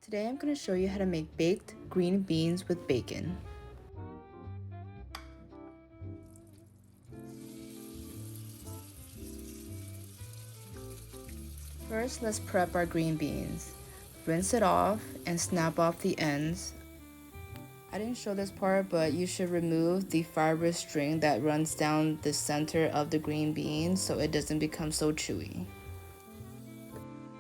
Today I'm going to show you how to make baked green beans with bacon. First, let's prep our green beans. Rinse it off and snap off the ends. I didn't show this part, but you should remove the fibrous string that runs down the center of the green beans so it doesn't become so chewy.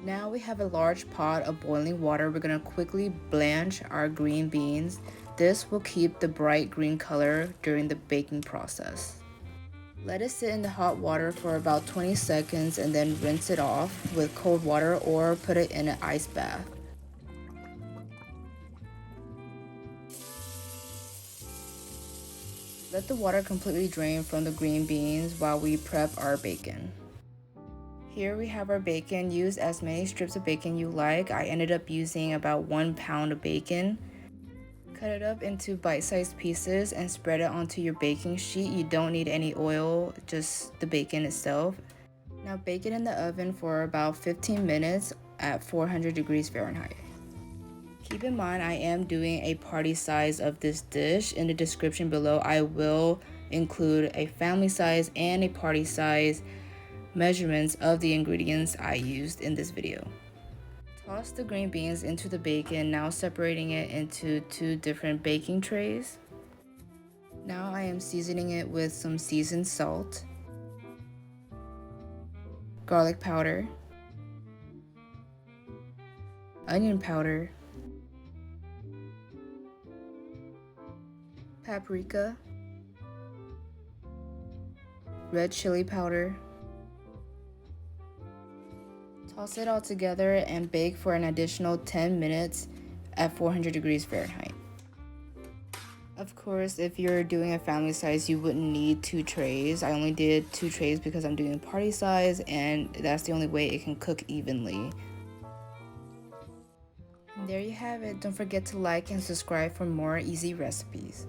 Now we have a large pot of boiling water. We're going to quickly blanch our green beans. This will keep the bright green color during the baking process. Let it sit in the hot water for about 20 seconds and then rinse it off with cold water or put it in an ice bath. Let the water completely drain from the green beans while we prep our bacon. Here we have our bacon. Use as many strips of bacon you like. I ended up using about 1 pound of bacon. Cut it up into bite-sized pieces and spread it onto your baking sheet. You don't need any oil, just the bacon itself. Now bake it in the oven for about 15 minutes at 400 degrees Fahrenheit. Keep in mind I am doing a party size of this dish. In the description below I will include a family size and a party size measurements of the ingredients I used in this video. Toss the green beans into the bacon, now separating it into 2 different baking trays. Now I am seasoning it with some seasoned salt, garlic powder, onion powder, paprika, red chili powder. Toss it all together and bake for an additional 10 minutes at 400 degrees Fahrenheit. Of course, if you're doing a family size, you wouldn't need 2 trays. I only did 2 trays because I'm doing party size and that's the only way it can cook evenly. And there you have it. Don't forget to like and subscribe for more easy recipes.